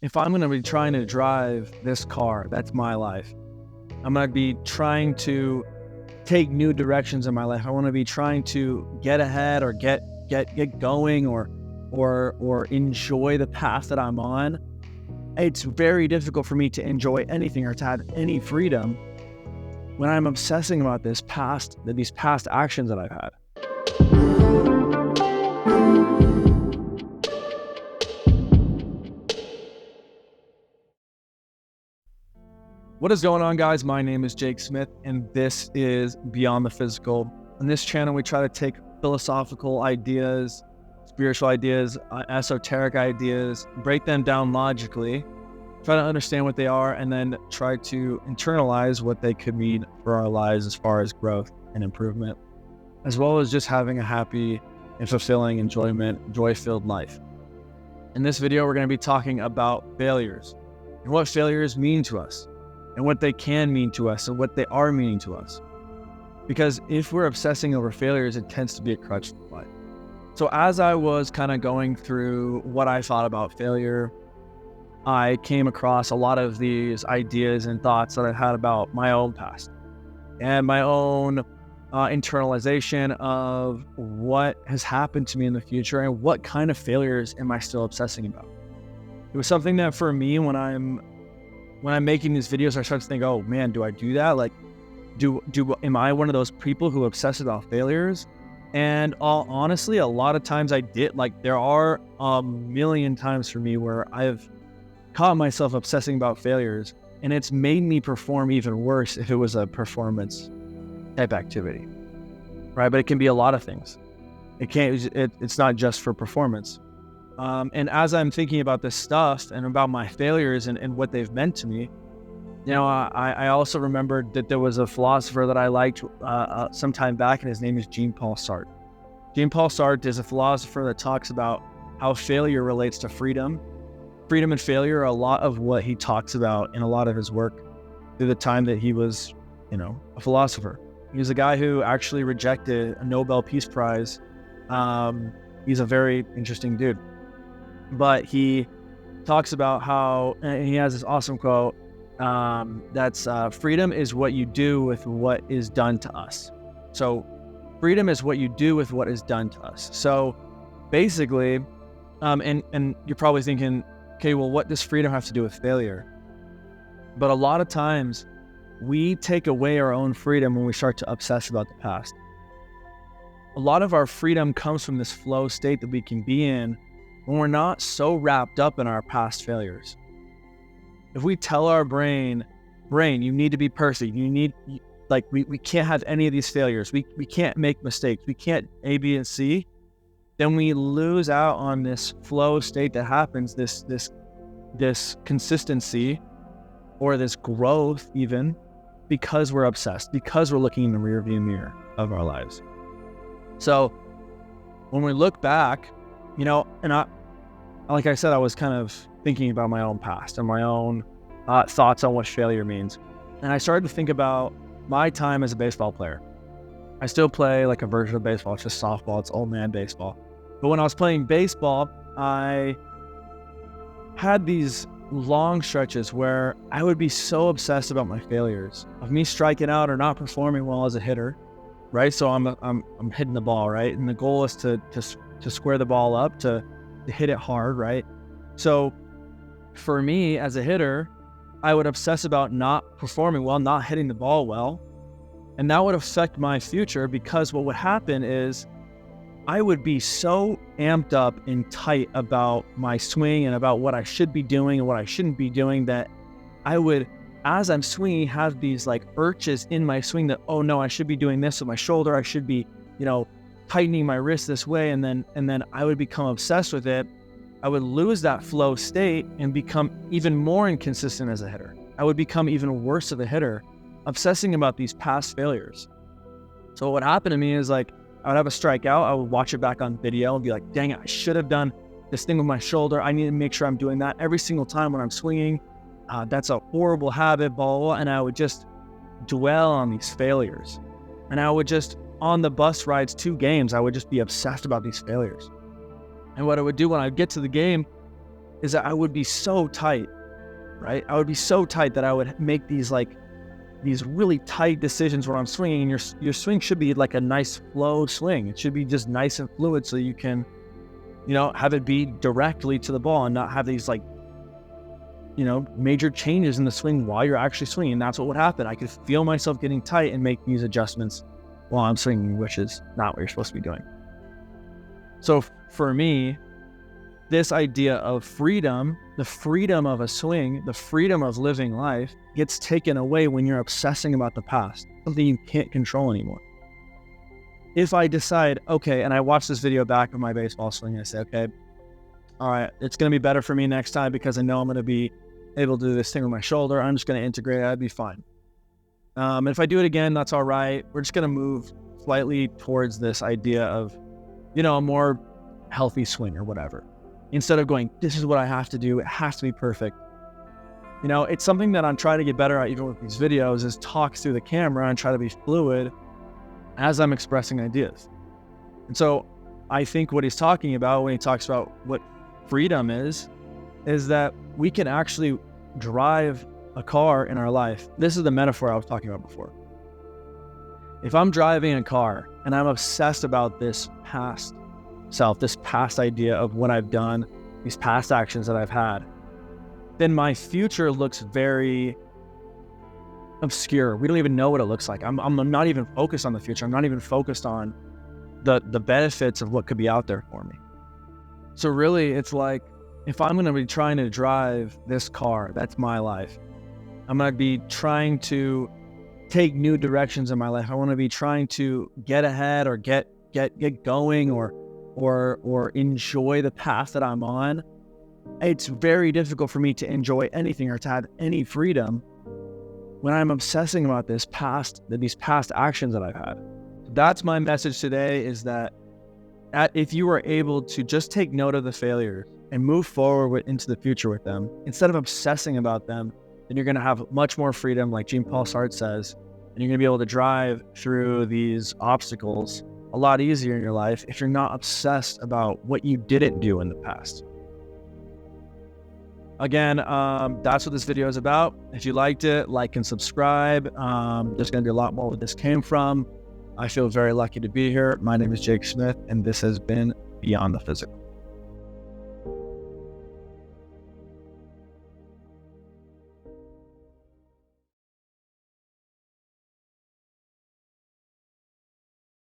if I'm going to be trying to drive this car, that's my life. I'm going to be trying to take new directions in my life. I want to be trying to get ahead or get going or enjoy the path that I'm on. It's very difficult for me to enjoy anything or to have any freedom when I'm obsessing about these past actions that I've had. What is going on, guys? My name is Jake Smith, and this is Beyond the Physical. On this channel, we try to take philosophical ideas, spiritual ideas, esoteric ideas, break them down logically, try to understand what they are, and then try to internalize what they could mean for our lives as far as growth and improvement, as well as just having a happy and fulfilling joy-filled life. In this video, we're going to be talking about failures and what failures mean to us, and what they can mean to us, and what they are meaning to us. Because if we're obsessing over failures, it tends to be a crutch for life. So as I was kind of going through what I thought about failure, I came across a lot of these ideas and thoughts that I had about my own past and my own internalization of what has happened to me in the future and what kind of failures am I still obsessing about. It was something that for me, when I'm making these videos, I start to think, oh man, do I do that? Like, am I one of those people who obsess about failures? And honestly, a lot of times I did. Like, there are a million times for me where I've caught myself obsessing about failures, and it's made me perform even worse if it was a performance type activity, right? But it can be a lot of things. It's not just for performance. And as I'm thinking about this stuff and about my failures and what they've meant to me, you know, I also remembered that there was a philosopher that I liked some time back, and his name is Jean-Paul Sartre. Jean-Paul Sartre is a philosopher that talks about how failure relates to freedom. Freedom and failure are a lot of what he talks about in a lot of his work through the time that he was, a philosopher. He was a guy who actually rejected a Nobel Peace Prize. He's a very interesting dude. But he talks about how, and he has this awesome quote, that's freedom is what you do with what is done to us. So freedom is what you do with what is done to us. So basically, and you're probably thinking, okay, well, what does freedom have to do with failure? But a lot of times we take away our own freedom when we start to obsess about the past. A lot of our freedom comes from this flow state that we can be in when we're not so wrapped up in our past failures. If we tell our brain, you need to be perfect, we can't have any of these failures, we can't make mistakes, we can't A, B, and C, then we lose out on this flow state that happens, this consistency or this growth even, because we're obsessed, because we're looking in the rearview mirror of our lives. So when we look back, and like I said, I was kind of thinking about my own past and my own thoughts on what failure means. And I started to think about my time as a baseball player. I still play like a version of baseball. It's just softball. It's old man baseball. But when I was playing baseball, I had these long stretches where I would be so obsessed about my failures, of me striking out or not performing well as a hitter, right? So I'm hitting the ball, right? And the goal is to square the ball up, to hit it hard, right? So for me as a hitter, I would obsess about not performing well, not hitting the ball well. And that would affect my future, because what would happen is I would be so amped up and tight about my swing and about what I should be doing and what I shouldn't be doing, that I would, as I'm swinging, have these like urges in my swing that, oh no, I should be doing this with my shoulder. I should be, tightening my wrist this way, and then I would become obsessed with it. I would lose that flow state and become even more inconsistent as a hitter. I would become even worse of a hitter, obsessing about these past failures. So what happened to me is, like, I would have a strikeout, I would watch it back on video and be like, dang it, I should have done this thing with my shoulder. I need to make sure I'm doing that every single time when I'm swinging. That's a horrible habit, blah, blah, blah. And I would just dwell on these failures. And I would just, on the bus rides to games, I would just be obsessed about these failures. And what I would do when I'd get to the game, is that I would be so tight, right? I would be so tight that I would make these really tight decisions when I'm swinging, and your swing should be like a nice flow swing. It should be just nice and fluid so you can, have it be directly to the ball and not have these major changes in the swing while you're actually swinging. And that's what would happen. I could feel myself getting tight and make these adjustments while I'm swinging, which is not what you're supposed to be doing. So for me, this idea of freedom, the freedom of a swing, the freedom of living life gets taken away when you're obsessing about the past, something you can't control anymore. If I decide, okay, and I watch this video back of my baseball swing, and I say, okay, all right, it's going to be better for me next time because I know I'm going to be able to do this thing with my shoulder. I'm just going to integrate it. I'd be fine. If I do it again, that's all right. We're just going to move slightly towards this idea of, a more healthy swing or whatever. Instead of going, this is what I have to do. It has to be perfect. It's something that I'm trying to get better at even with these videos, is talk through the camera and try to be fluid as I'm expressing ideas. And so I think what he's talking about when he talks about what freedom is that we can actually drive a car in our life. This is the metaphor I was talking about before. If I'm driving a car and I'm obsessed about this past self, this past idea of what I've done, these past actions that I've had, then my future looks very obscure. We don't even know what it looks like. I'm not even focused on the future. I'm not even focused on the benefits of what could be out there for me. So really, it's like, if I'm going to be trying to drive this car, that's my life. I'm going to be trying to take new directions in my life. I want to be trying to get ahead or get going or enjoy the path that I'm on. It's very difficult for me to enjoy anything or to have any freedom when I'm obsessing about these past actions that I've had. That's my message today, is that if you are able to just take note of the failures and move forward into the future with them, instead of obsessing about them, then you're going to have much more freedom, like Jean-Paul Sartre says, and you're going to be able to drive through these obstacles a lot easier in your life if you're not obsessed about what you didn't do in the past. Again, that's what this video is about. If you liked it, like and subscribe. There's going to be a lot more where this came from. I feel very lucky to be here. My name is Jake Smith, and this has been Beyond the Physical.